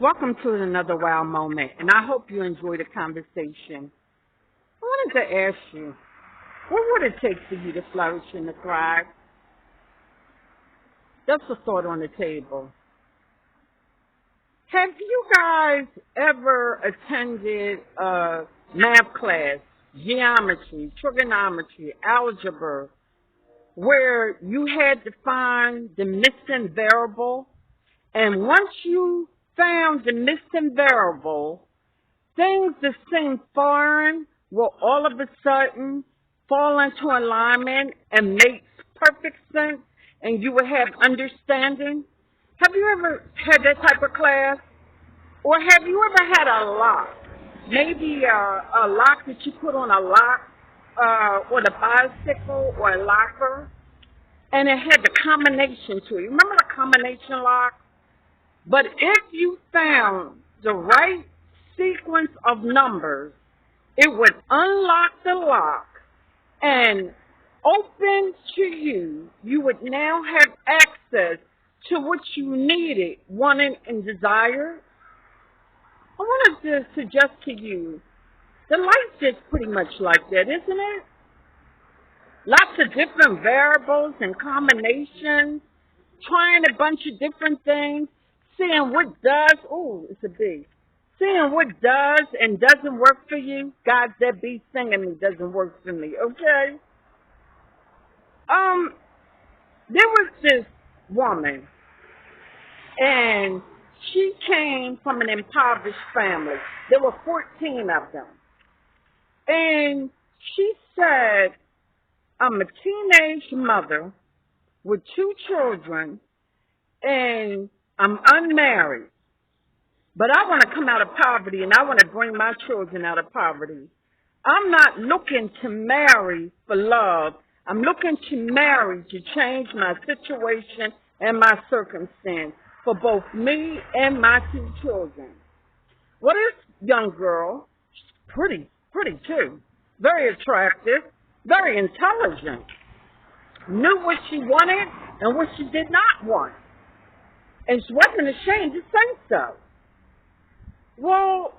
Welcome to another wow moment, and I hope you enjoy the conversation. I wanted to ask you, what would it take for you to flourish and to thrive? That's a thought on the table. Have you guys ever attended a math class, geometry, trigonometry, algebra, where you had to find the missing variable? And once you found the missing variable, things that seemed foreign will all of a sudden fall into alignment and make perfect sense, and you will have understanding. Have you ever had that type of class? Or have you ever had a lock? Maybe a lock that you put on a lock or the bicycle or a locker, and it had the combination to it. Remember the combination lock? But if you found the right sequence of numbers, it would unlock the lock and open to you. You would now have access to what you needed, wanted, and desired. I wanted to suggest to you, the life is pretty much like that, isn't it? Lots of different variables and combinations, trying a bunch of different things, seeing what does, oh, it's a B, seeing what does and doesn't work for you. God, that be singing me doesn't work for me, okay? There was this woman, and she came from an impoverished family. There were 14 of them. And she said, I'm a teenage mother with two children, and I'm unmarried. But I want to come out of poverty, and I want to bring my children out of poverty. I'm not looking to marry for love. I'm looking to marry to change my situation and my circumstance for both me and my two children. Well, this young girl, pretty too, very attractive, very intelligent, knew what she wanted and what she did not want. And she wasn't ashamed to say so. Well,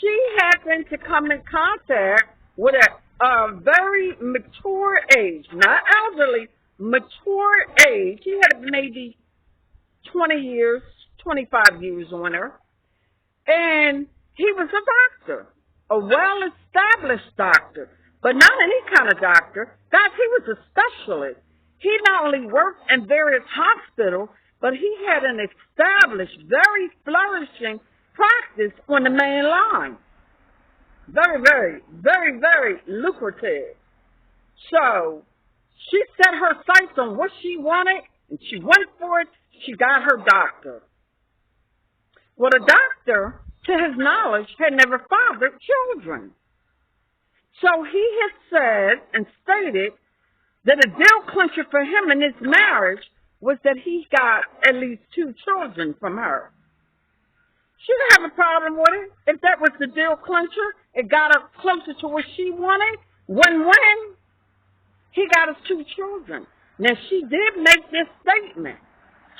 she happened to come in contact with a very mature age, not elderly, mature age. He had maybe 20 years, 25 years on her. And he was a doctor, a well-established doctor, but not any kind of doctor. Guys, he was a specialist. He not only worked in various hospitals, but he had an established, very flourishing practice on the main line. Very lucrative. So she set her sights on what she wanted, and she went for it. She got her doctor. Well, the doctor, to his knowledge, had never fathered children. So he had said and stated that a deal clincher for him in his marriage was that he got at least two children from her. She didn't have a problem with it. If that was the deal clincher, it got her closer to what she wanted. Win-win. He got us two children. Now, she did make this statement.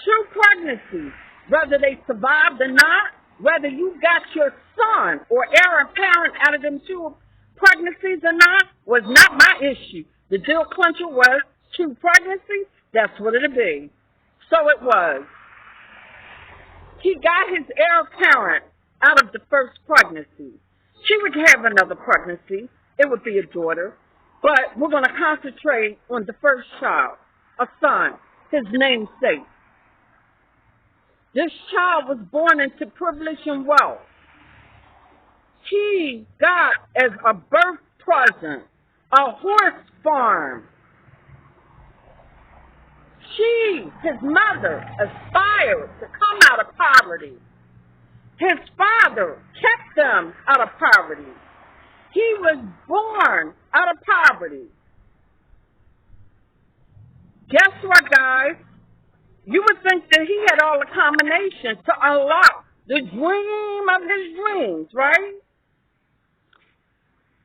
Two pregnancies, whether they survived or not, whether you got your son or heir apparent out of them two pregnancies or not, was not my issue. The deal clincher was two pregnancies. That's what it'll be. So it was. He got his heir apparent out of the first pregnancy. She would have another pregnancy. It would be a daughter. But we're going to concentrate on the first child, a son, his namesake. This child was born into privilege and wealth. He got as a birth present a horse farm. She, his mother, aspired to come out of poverty. His father kept them out of poverty. He was born out of poverty. Guess what, guys? You would think that he had all the combinations to unlock the dream of his dreams, right?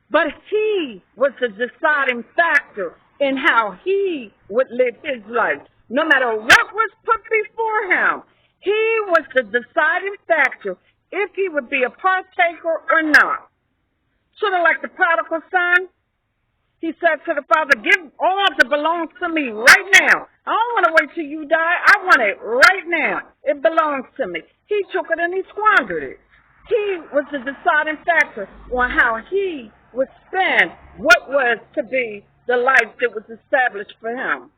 But he was the deciding factor in how he would live his life. No matter what was put before him, He was the deciding factor if he would be a partaker or not. Sort of like the prodigal son. He said to the father, give all that belongs to me right now. I don't want to wait till you die. I want it right now. It belongs to me. He took it and he squandered it. He was the deciding factor on how he would spend what was to be the life that was established for him.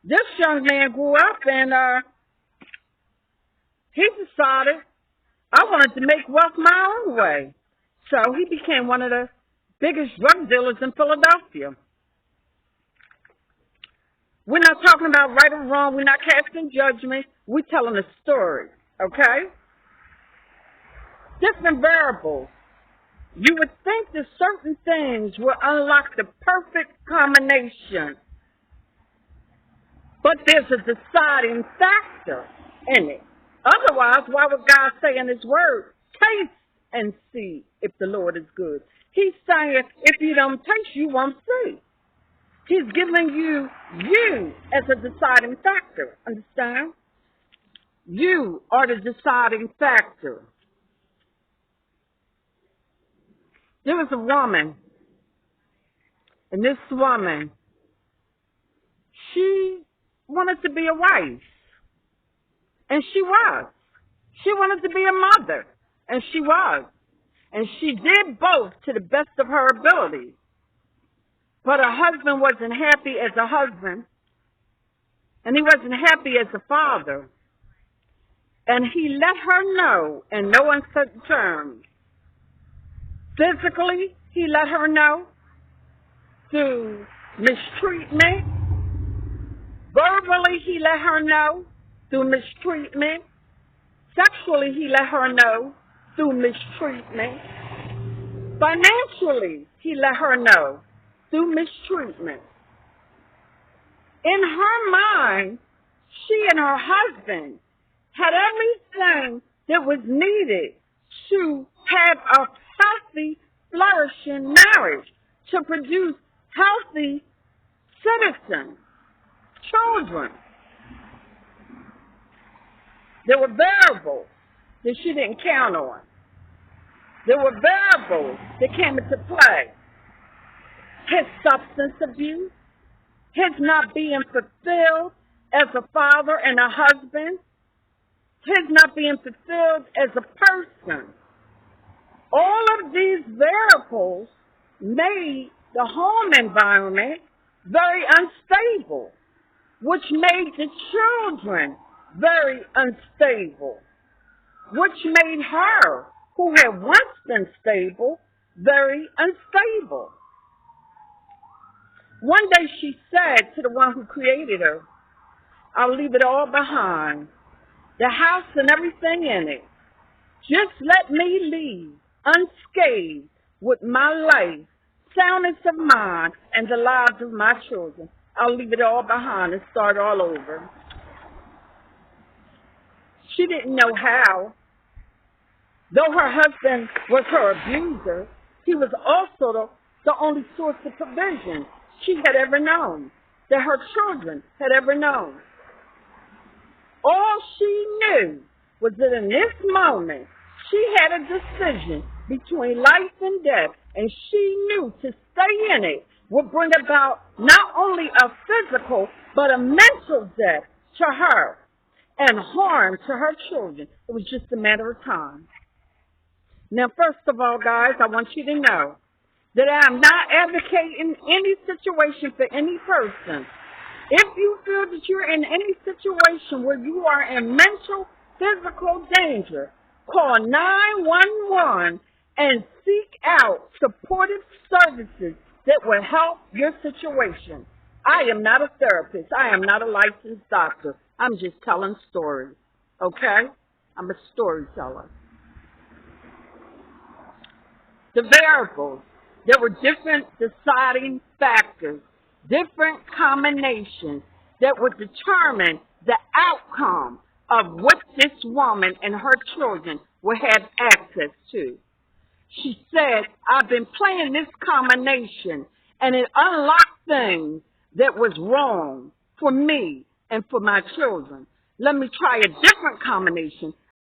This young man grew up and he decided, I wanted to make wealth my own way. So he became one of the biggest drug dealers in Philadelphia. We're not talking about right or wrong. We're not casting judgment. We're telling a story, okay? Different variables. You would think that certain things will unlock the perfect combination, but there's a deciding factor in it. Otherwise, why would God say in His Word, taste and see if the Lord is good? He's saying, if you don't taste, you won't see. He's giving you as a deciding factor. Understand? You are the deciding factor. There was a woman, and this woman, she wanted to be a wife, and she was. She wanted to be a mother, and she was. And she did both to the best of her ability. But her husband wasn't happy as a husband, and he wasn't happy as a father. And he let her know in no uncertain terms. Physically, he let her know through mistreatment. Verbally, he let her know through mistreatment. Sexually, he let her know through mistreatment. Financially, he let her know through mistreatment. In her mind, she and her husband had everything that was needed to have a healthy, flourishing marriage, to produce healthy citizens, children. There were variables that she didn't count on. There were variables that came into play. His substance abuse, his not being fulfilled as a father and a husband, his not being fulfilled as a person. All of these variables made the home environment very unstable, which made the children very unstable, which made her, who had once been stable, very unstable. One day she said to the one who created her, I'll leave it all behind, the house and everything in it. Just let me leave unscathed with my life, soundness of mind, and the lives of my children. I'll leave it all behind and start all over. She didn't know how. Though her husband was her abuser, he was also the only source of provision she had ever known, that her children had ever known. All she knew was that in this moment, she had a decision between life and death, and she knew to stay in it would bring about not only a physical, but a mental death to her and harm to her children. It was just a matter of time. Now, first of all, guys, I want you to know that I am not advocating any situation for any person. If you feel that you're in any situation where you are in mental, physical danger, call 911 and seek out supportive services that will help your situation. I am not a therapist. I am not a licensed doctor. I'm just telling stories, okay? I'm a storyteller. The variables, there were different deciding factors, different combinations that would determine the outcome of what this woman and her children would have access to. She said, I've been playing this combination, and it unlocked things that was wrong for me and for my children. let me try a different combination.